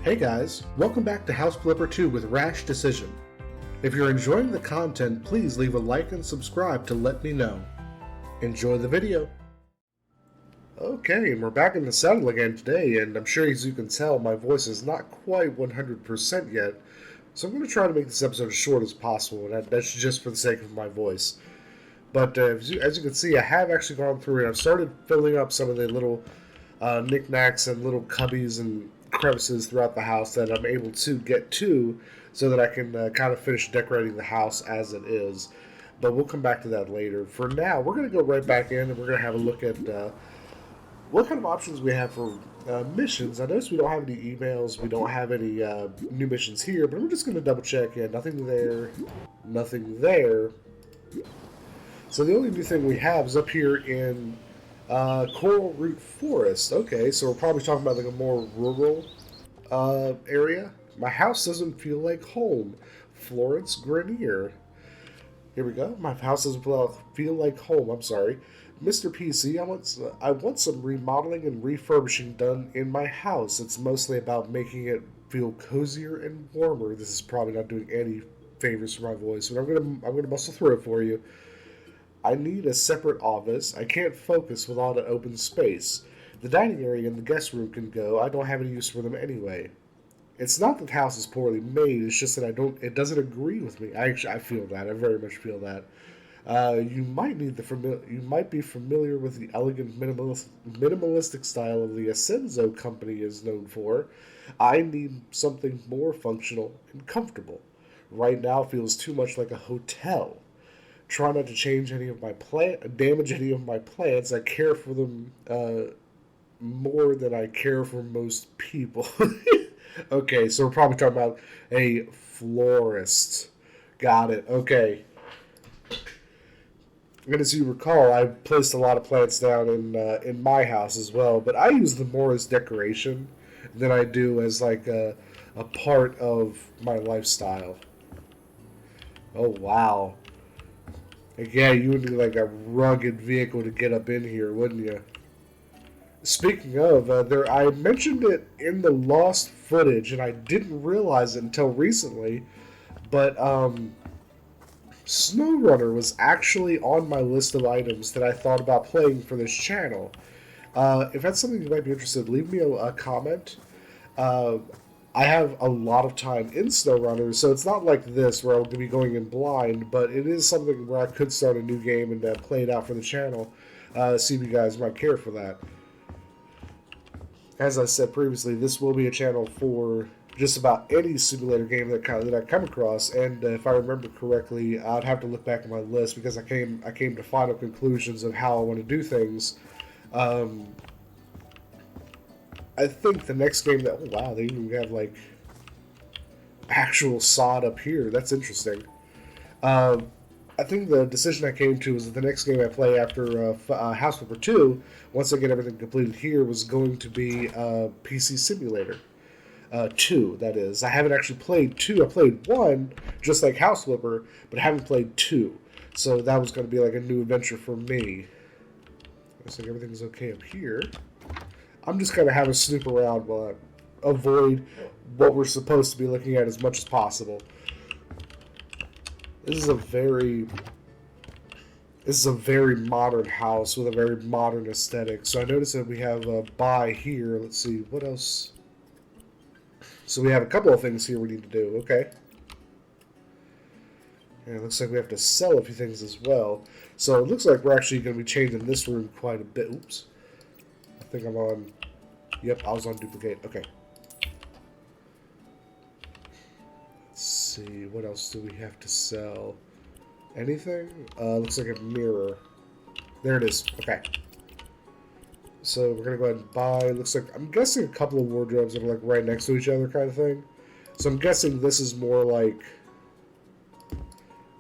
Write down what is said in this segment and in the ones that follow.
Hey guys, welcome back to House Flipper 2 with Rash Decision. If you're enjoying the content, please leave a like and subscribe to let me know. Enjoy the video. Okay, and we're back in the saddle again today, and I'm sure as you can tell, my voice is not quite 100% yet, so I'm going to try to make this episode as short as possible, and that's just for the sake of my voice. But as you can see, I have actually gone through and I've started filling up some of the little knickknacks and little cubbies and crevices throughout the house that I'm able to get to so that I can kind of finish decorating the house as it is. But we'll come back to that later. For now, we're going to go right back in and we're going to have a look at what kind of options we have for missions. I noticed we don't have any emails, we don't have any new missions here, but we're just going to double check. Yeah, nothing there, nothing there. So the only new thing we have is up here in Coral Root Forest. Okay, so we're probably talking about like a more rural area. My house doesn't feel like home. Florence Grenier. Here we go. My house doesn't feel like home. I'm sorry. Mr. PC, I want some remodeling and refurbishing done in my house. It's mostly about making it feel cozier and warmer. This is probably not doing any favors for my voice, but I'm gonna muscle through it for you. I need a separate office. I can't focus with all the open space. The dining area and the guest room can go. I don't have any use for them anyway. It's not that the house is poorly made. It's just that it doesn't agree with me. I feel that. I very much feel that. You might be familiar with the elegant minimalistic style of the Ascenso company is known for. I need something more functional and comfortable. Right now it feels too much like a hotel. Try not to change any of my damage any of my plants. I care for them more than I care for most people. Okay, so we're probably talking about a florist. Got it. Okay. And as you recall, I placed a lot of plants down in my house as well, but I use them more as decoration than I do as like a part of my lifestyle. Oh wow. Yeah, you would need like a rugged vehicle to get up in here, wouldn't you? Speaking of, I mentioned it in the lost footage, and I didn't realize it until recently, but SnowRunner was actually on my list of items that I thought about playing for this channel. If that's something you might be interested in, leave me a comment. I have a lot of time in SnowRunner, so it's not like this where I'm going to be going in blind, but it is something where I could start a new game and play it out for the channel, see if you guys might care for that. As I said previously, this will be a channel for just about any simulator game that I come across, and if I remember correctly, I'd have to look back at my list because I came to final conclusions of how I want to do things. I think the next game that... Oh, wow, they even have, like, actual sod up here. That's interesting. I think the decision I came to was that the next game I play after House Flipper 2, once I get everything completed here, was going to be PC Simulator 2, that is. I haven't actually played 2. I played 1, just like House Flipper, but I haven't played 2. So that was going to be like a new adventure for me. Looks like everything's okay up here. I'm just going to have a snoop around while I avoid what we're supposed to be looking at as much as possible. This is a very modern house with a very modern aesthetic. So I noticed that we have a buy here. Let's see, what else? So we have a couple of things here we need to do. Okay. And it looks like we have to sell a few things as well. So it looks like we're actually going to be changing this room quite a bit. Oops. I think I'm on... Yep, I was on duplicate. Okay. Let's see. What else do we have to sell? Anything? Looks like a mirror. There it is. Okay. So we're going to go ahead and buy. Looks like... I'm guessing a couple of wardrobes that are like right next to each other kind of thing. So I'm guessing this is more like...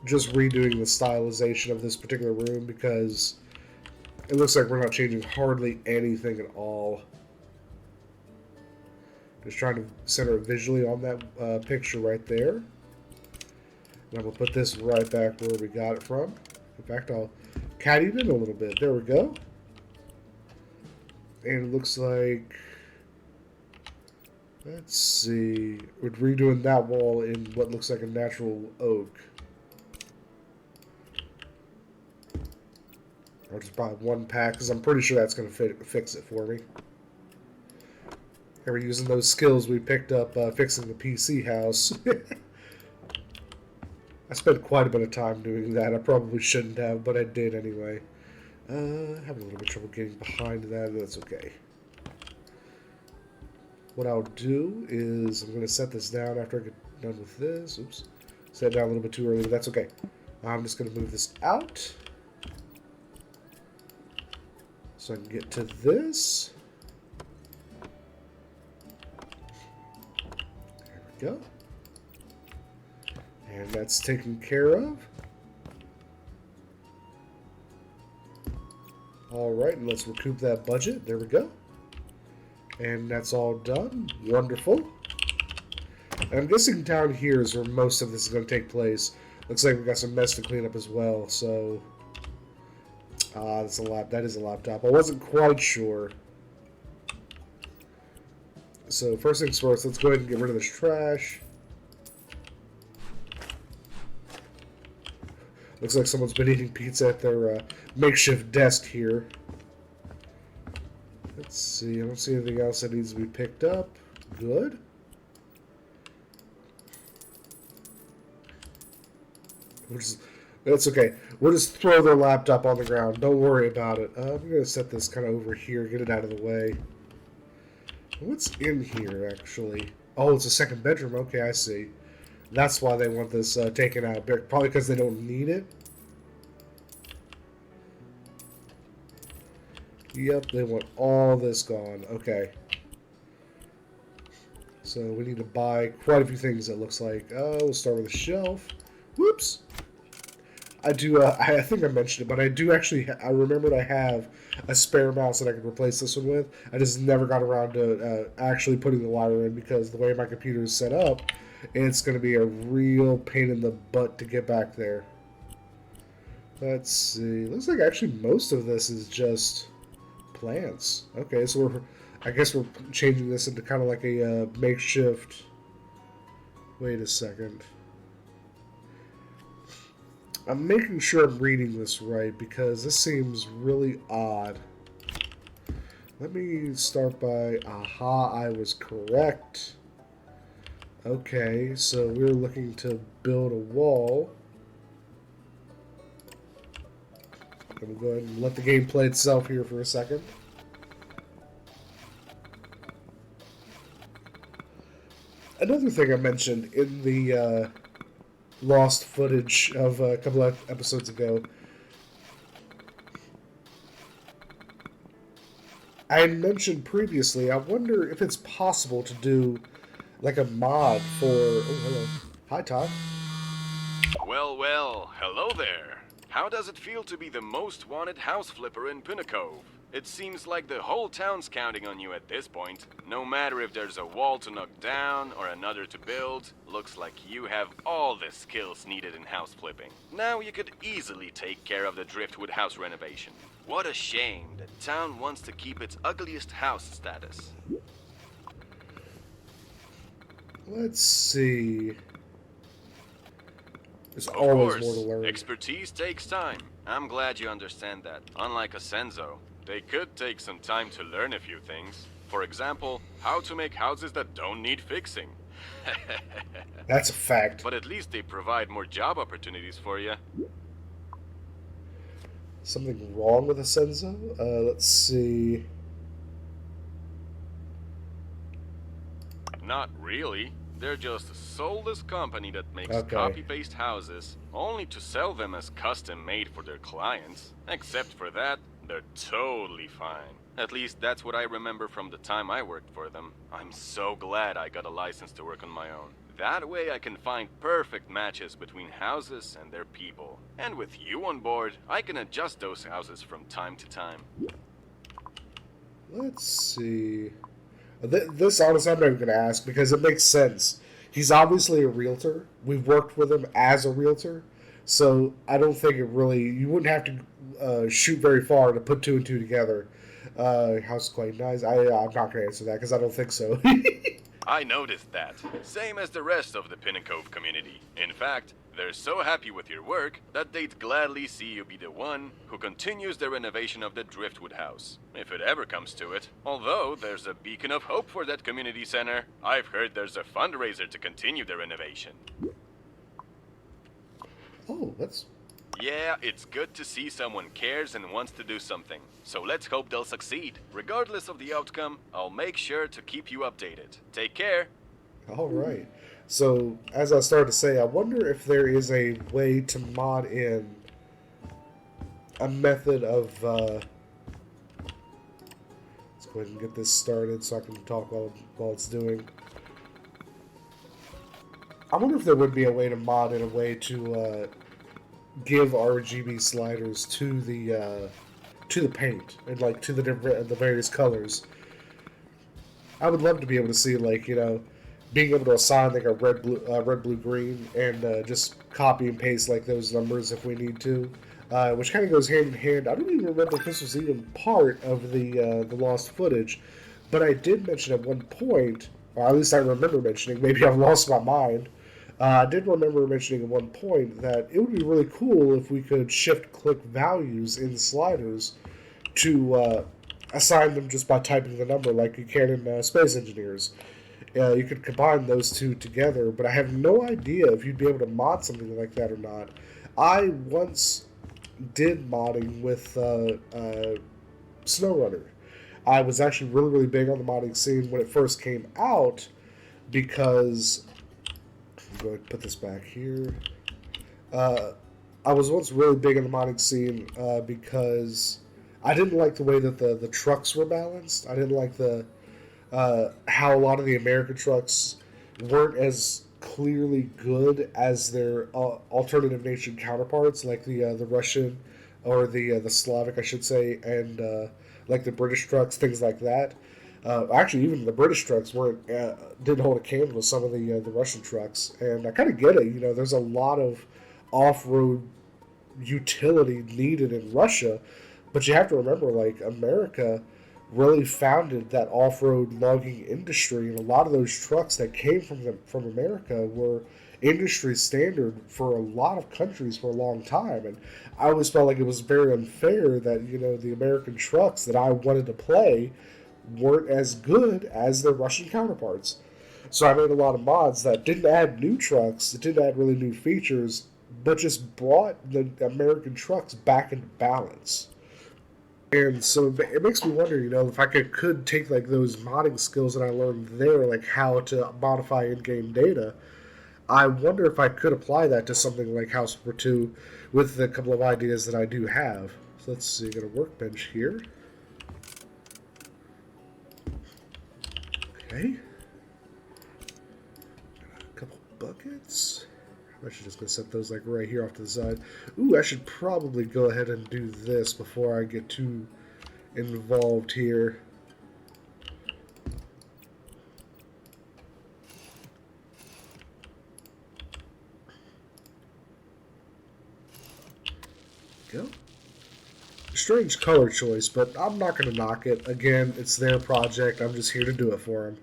just redoing the stylization of this particular room because... it looks like we're not changing hardly anything at all. Just trying to center it visually on that picture right there. And I'm going to put this right back where we got it from. In fact, I'll caddy it in a little bit. There we go. And it looks like Let's see. We're redoing that wall in what looks like a natural oak. I'll just buy one pack because I'm pretty sure that's going to fix it for me. And we're using those skills we picked up fixing the PC house. I spent quite a bit of time doing that. I probably shouldn't have, but I did anyway. Having a little bit of trouble getting behind that. That's okay. What I'll do is I'm going to set this down after I get done with this. Oops. Set it down a little bit too early, but that's okay. I'm just going to move this out so I can get to this. There we go. And that's taken care of. Alright, and let's recoup that budget. There we go. And that's all done. Wonderful. And I'm guessing down here is where most of this is going to take place. Looks like we've got some mess to clean up as well, so... that's a that is a laptop. I wasn't quite sure. So first things first, let's go ahead and get rid of this trash. Looks like someone's been eating pizza at their makeshift desk here. Let's see, I don't see anything else that needs to be picked up. Good. That's okay. We'll just throw their laptop on the ground. Don't worry about it. I'm going to set this kind of over here, get it out of the way. What's in here, actually? Oh, it's a second bedroom. Okay, I see. That's why they want this taken out. Probably because they don't need it. Yep, they want all this gone. Okay. So we need to buy quite a few things, it looks like. We'll start with a shelf. Whoops. I do, I think I mentioned it, but I do actually, I remembered I have a spare mouse that I could replace this one with. I just never got around to actually putting the wire in because the way my computer is set up, it's going to be a real pain in the butt to get back there. Let's see. Looks like actually most of this is just plants. Okay, so I guess we're changing this into kind of like a makeshift... Wait a second. I'm making sure I'm reading this right because this seems really odd. Let me start by, aha, I was correct. Okay, so we're looking to build a wall. I'm going to go ahead and let the game play itself here for a second. Another thing I mentioned in the lost footage of a couple of episodes ago, I had mentioned previously, I wonder if it's possible to do like a mod for... Oh, hello. Hi, Todd. Well, well, hello there. How does it feel to be the most wanted house flipper in Pinnacle? It seems like the whole town's counting on you at this point. No matter if there's a wall to knock down or another to build, looks like you have all the skills needed in house flipping. Now you could easily take care of the Driftwood house renovation. What a shame that town wants to keep its ugliest house status. Let's see. There's Of always course, more to learn. expertise takes time. I'm glad you understand that. Unlike a Senzo, they could take some time to learn a few things. For example, how to make houses that don't need fixing. That's a fact. But at least they provide more job opportunities for you. Something wrong with a Senzo? Let's see. Not really. They're just a soulless company that makes Okay. copy-paste houses, only to sell them as custom-made for their clients. Except for that, they're totally fine. At least that's what I remember from the time I worked for them. I'm so glad I got a license to work on my own. That way I can find perfect matches between houses and their people. And with you on board, I can adjust those houses from time to time. Let's see. This, honestly, I'm not even going to ask because it makes sense. He's obviously a realtor. We've worked with him as a realtor. So I don't think it really... You wouldn't have to shoot very far to put two and two together. House is quite nice. I'm not going to answer that because I don't think so. I noticed that. Same as the rest of the Pinnacove community. In fact, they're so happy with your work that they'd gladly see you be the one who continues the renovation of the Driftwood House, if it ever comes to it. Although there's a beacon of hope for that community center. I've heard there's a fundraiser to continue the renovation. Oh, that's... Yeah, it's good to see someone cares and wants to do something. So let's hope they'll succeed. Regardless of the outcome, I'll make sure to keep you updated. Take care. All right. So, as I started to say, I wonder if there is a way to mod in a method of... let's go ahead and get this started so I can talk while it's doing. I wonder if there would be a way to mod in a way to give RGB sliders to the paint and like to the various colors. I would love to be able to see, like, you know, being able to assign like a red, blue, green, and just copy and paste like those numbers if we need to, which kind of goes hand in hand. I don't even remember if this was even part of the lost footage, but I did mention at one point, or at least I remember mentioning. Maybe I've lost my mind. I did remember mentioning at one point that it would be really cool if we could shift-click values in sliders to assign them just by typing the number like you can in Space Engineers. You could combine those two together, but I have no idea if you'd be able to mod something like that or not. I once did modding with SnowRunner. I was actually really, really big on the modding scene when it first came out because... I'm going to put this back here. I was once really big in the modding scene because I didn't like the way that the trucks were balanced. I didn't like the how a lot of the American trucks weren't as clearly good as their alternative nation counterparts, like the Russian or the Slavic, I should say, and like the British trucks, things like that. Actually, even the British trucks didn't hold a candle to some of the Russian trucks, and I kind of get it. You know, there's a lot of off-road utility needed in Russia, but you have to remember, like, America really founded that off-road logging industry, and a lot of those trucks that came from America were industry standard for a lot of countries for a long time. And I always felt like it was very unfair that, you know, the American trucks that I wanted to play weren't as good as their Russian counterparts. So I made a lot of mods that didn't add new trucks, that didn't add really new features, but just brought the American trucks back into balance. And so it makes me wonder, you know, if I could take like those modding skills that I learned there, like how to modify in-game data, I wonder if I could apply that to something like House Flipper 2 with a couple of ideas that I do have. So let's see, got a workbench here. Okay. Got a couple buckets. I'm actually just going to set those like right here off to the side. Ooh, I should probably go ahead and do this before I get too involved here. Go. Strange color choice, but I'm not going to knock it. Again, it's their project. I'm just here to do it for them.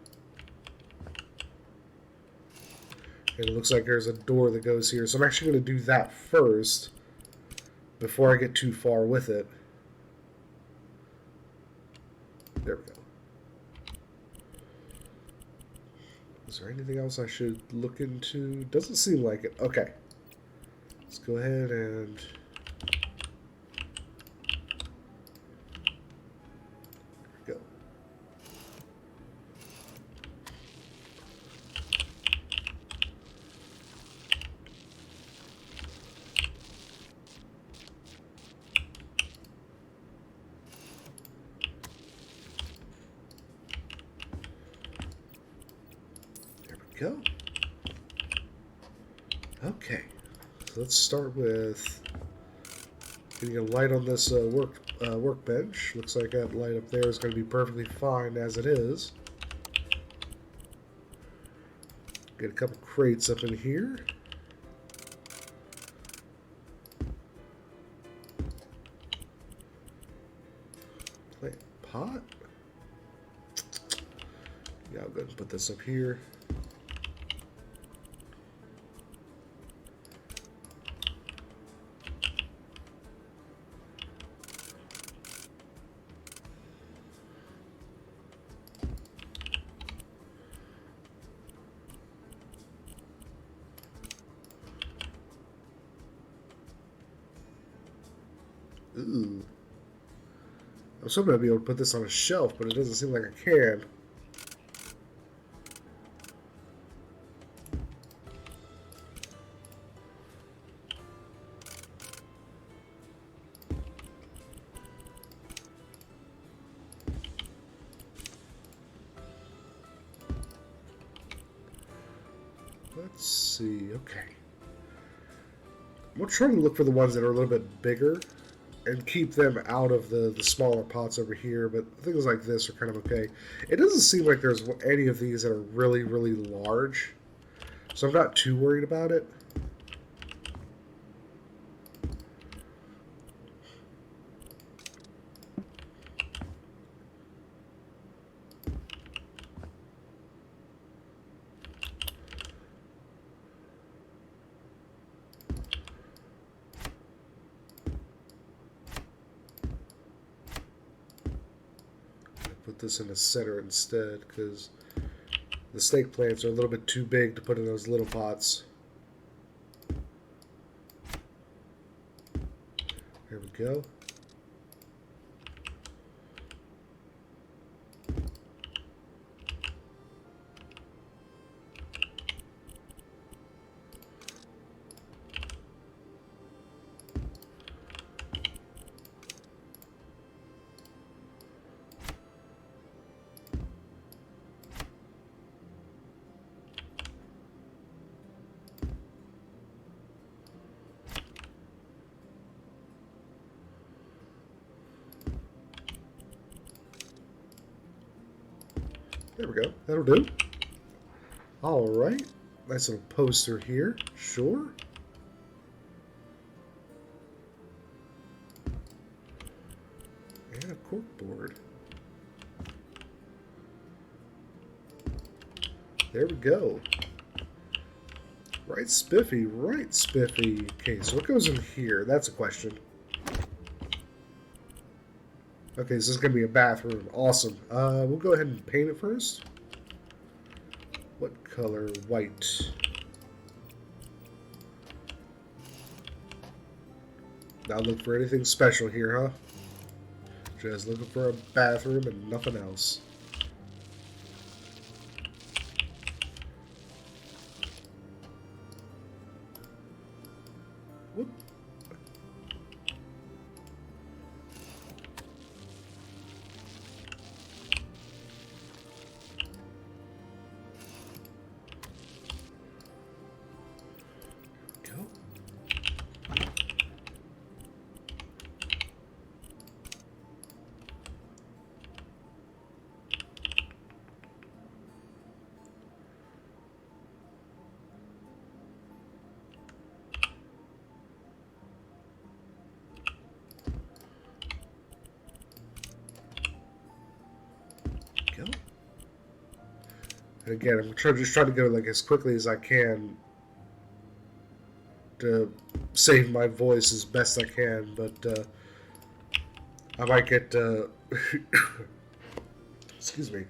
And it looks like there's a door that goes here. So I'm actually going to do that first before I get too far with it. There we go. Is there anything else I should look into? Doesn't seem like it. Okay. Let's go ahead and... go. There we go. Okay. So let's start with getting a light on this workbench. Looks like that light up there is going to be perfectly fine as it is. Get a couple crates up in here. Plant pot. Yeah, go ahead and put this up here. Ooh. I was hoping I'd be able to put this on a shelf, but it doesn't seem like I can. Let's see, okay. I'm trying to look for the ones that are a little bit bigger and keep them out of the smaller pots over here, but things like this are kind of okay. It doesn't seem like there's any of these that are really, really large, so I'm not too worried about it. Put this in the center instead, because the snake plants are a little bit too big to put in those little pots. Here we go. There we go. That'll do. All right. Nice little poster here. Sure. And a cork board. There we go. Right spiffy, right spiffy. Okay, so what goes in here? That's a question. Okay, so this is going to be a bathroom. Awesome. We'll go ahead and paint it first. What color? White. Not looking for anything special here, huh? Just looking for a bathroom and nothing else. Whoop. Go. And again, I'm just trying to go like as quickly as I can to save my voice as best I can, but I might get excuse me.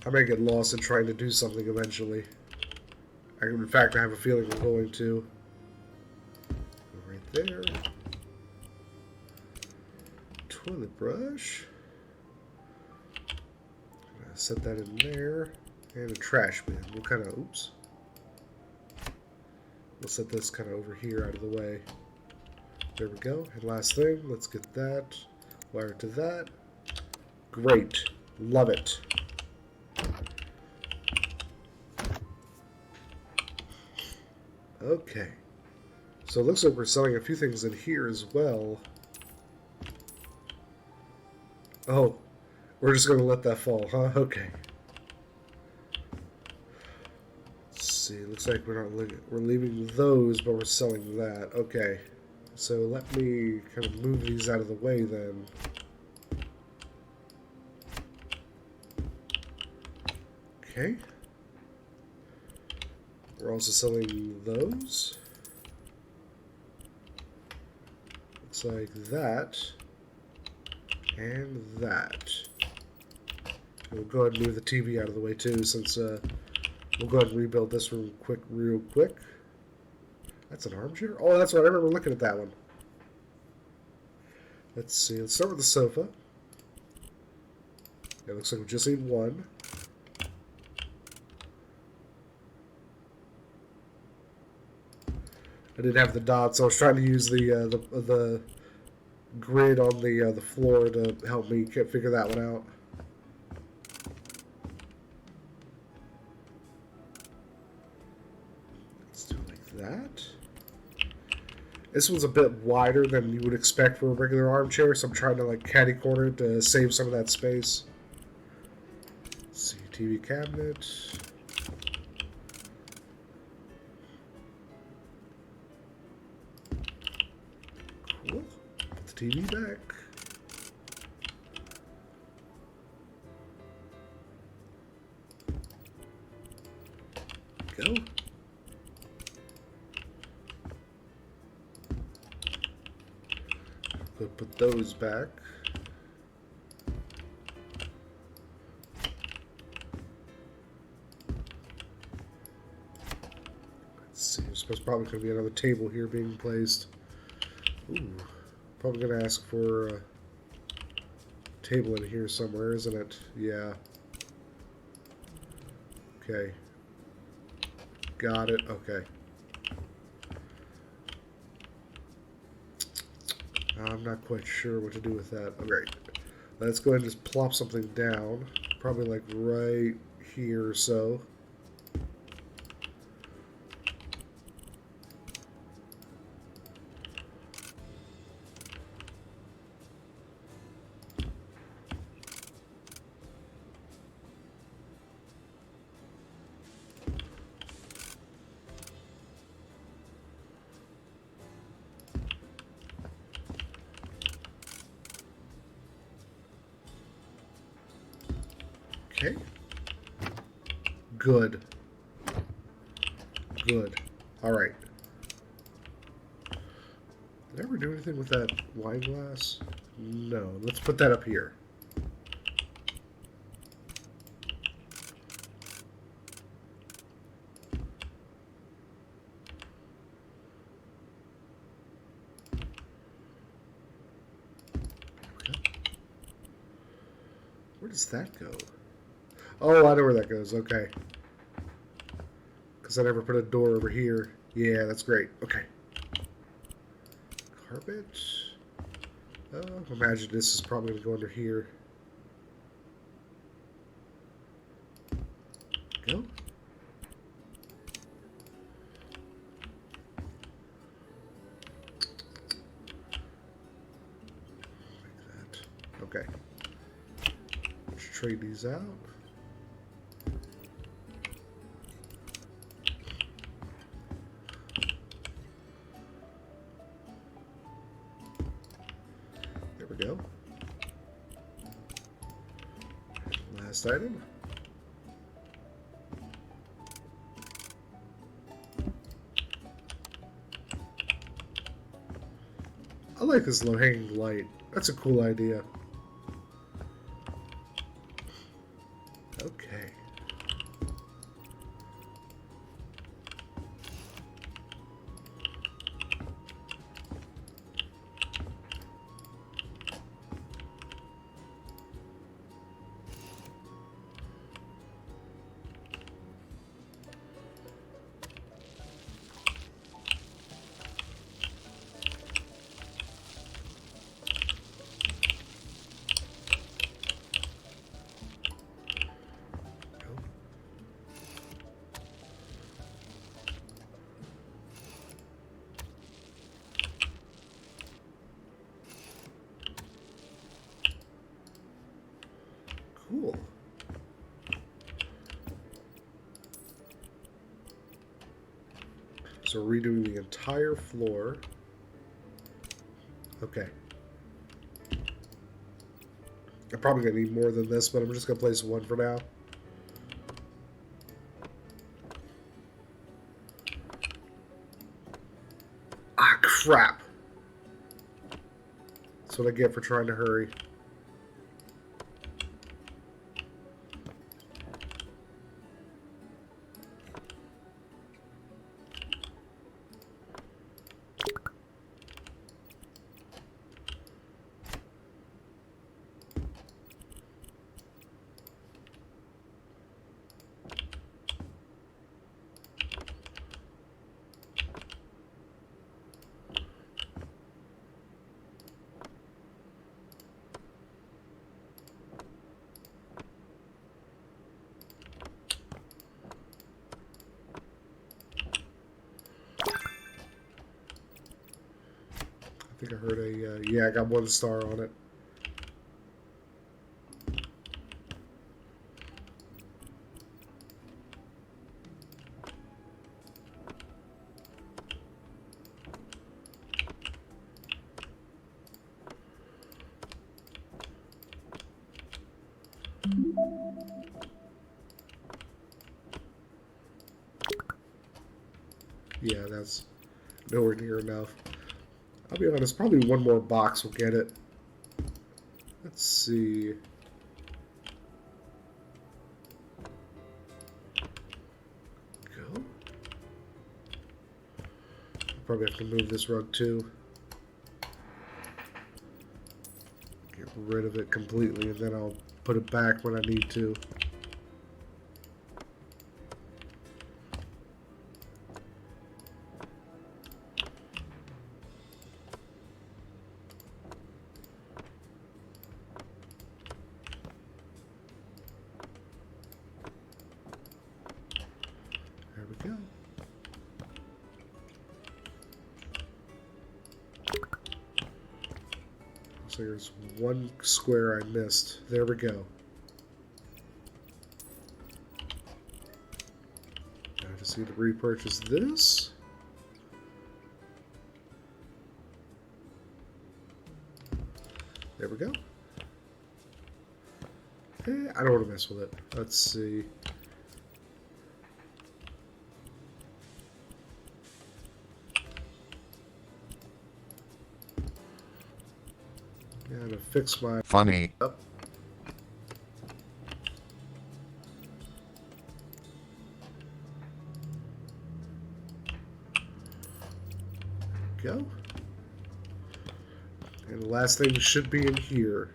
I might get lost in trying to do something eventually. In fact, I have a feeling I'm going to. Right there. Toilet brush. Set that in there. And a trash bin. We'll kind of, oops. We'll set this kind of over here out of the way. There we go. And last thing, let's get that. Wire to that. Great. Love it. Okay. So it looks like we're selling a few things in here as well. Oh. We're just going to let that fall, huh? Okay. Let's see. Looks like we're leaving those, but we're selling that. Okay. So let me kind of move these out of the way then. Okay. We're also selling those. Looks like that. And that. We'll go ahead and move the TV out of the way too, since we'll go ahead and rebuild this room real quick. That's an armchair? Oh, that's right. I remember looking at that one. Let's see. Let's start with the sofa. It looks like we just need one. I didn't have the dots, so I was trying to use the grid on the floor to help me figure that one out. Let's do it like that. This one's a bit wider than you would expect for a regular armchair, so I'm trying to like catty corner it to save some of that space. Let's see, TV cabinet. Cool. Put the TV back. Go. Put those back. Let's see. There's probably going to be another table here being placed. Ooh. Probably going to ask for a table in here somewhere, isn't it? Yeah. Okay. Got it. Okay. I'm not quite sure what to do with that. Alright. Let's go ahead and just plop something down. Probably like right here or so. Okay. Good. Good. Alright. Did I ever do anything with that wine glass? No. Let's put that up here. Where does that go? Oh, I know where that goes. Okay. Because I never put a door over here. Yeah, that's great. Okay. Carpet. Imagine this is probably going to go under here. Go. Like that. Okay. Let's trade these out. Go. Last item. I like this low-hanging light. That's a cool idea. Okay. Cool. So we're redoing the entire floor. Okay. I'm probably going to need more than this, but I'm just going to place one for now. Crap. That's what I get for trying to hurry. I think I heard a, yeah, I got 1 star on it. Yeah, that's nowhere near enough. I'll be honest, probably 1 more box will get it. Let's see. Go. Probably have to move this rug too. Get rid of it completely, and then I'll put it back when I need to. There we go. So there's 1 square I missed. There we go. Now I just need to repurchase this. There we go. I don't want to mess with it. Let's see. Gotta fix my Funny. up. Go. And the last thing should be in here.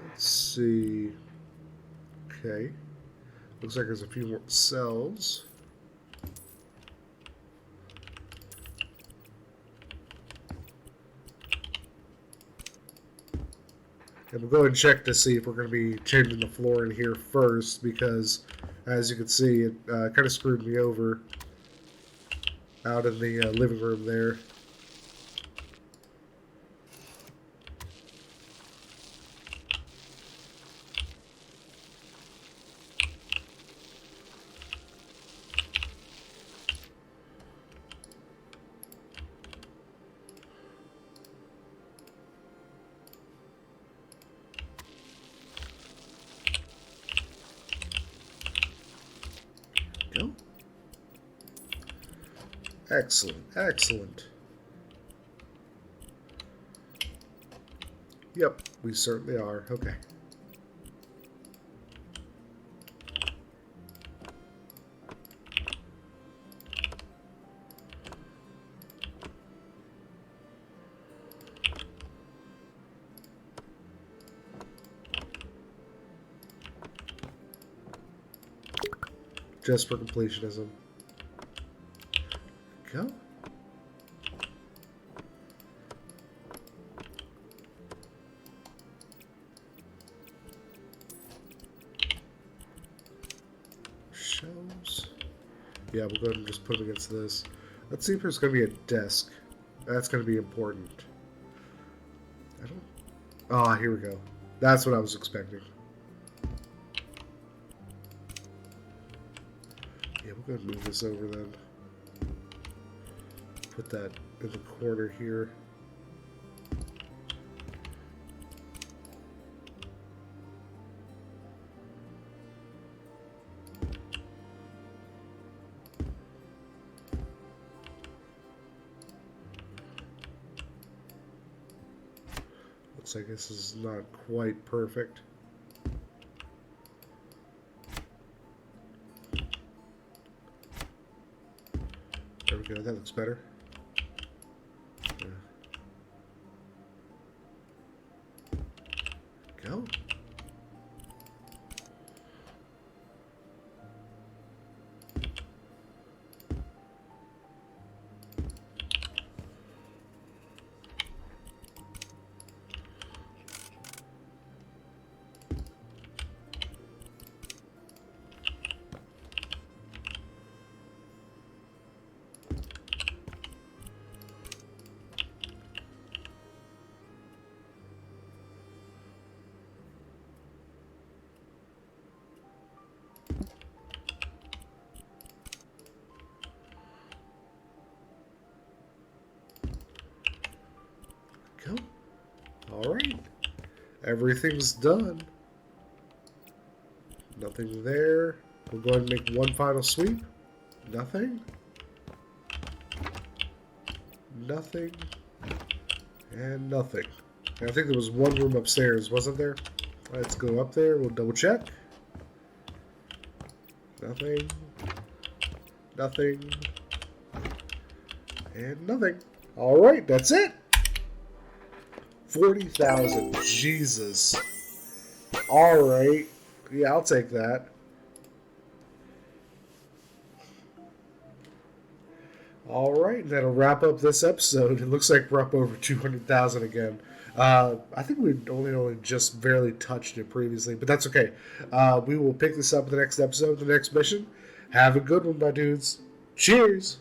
Let's see. Okay. Looks like there's a few more cells. And we'll go and check to see if we're going to be changing the floor in here first, because as you can see, it kind of screwed me over out in the living room there. Go. Excellent, excellent. Yep, we certainly are. Okay. Just for completionism. Go. Shelves. Yeah, we'll go ahead and just put them against this. Let's see if there's going to be a desk. That's going to be important. I don't... Ah, here we go. That's what I was expecting. Yeah, we'll go ahead and move this over then. Put that in the corner here. Looks like this is not quite perfect. There we go, that looks better. Yeah. Go. Go. All right. Everything's done. Nothing there. We'll go ahead and make one final sweep. Nothing. Nothing. And nothing. And I think there was one room upstairs, wasn't there? Let's go up there. We'll double check. Nothing. Nothing. And nothing. All right, that's it. 40,000. Jesus. All right. Yeah, I'll take that. All right, that'll wrap up this episode. It looks like we're up over 200,000 again. I think we only just barely touched it previously, but that's okay. We will pick this up in the next episode, the next mission. Have a good one, my dudes. Cheers.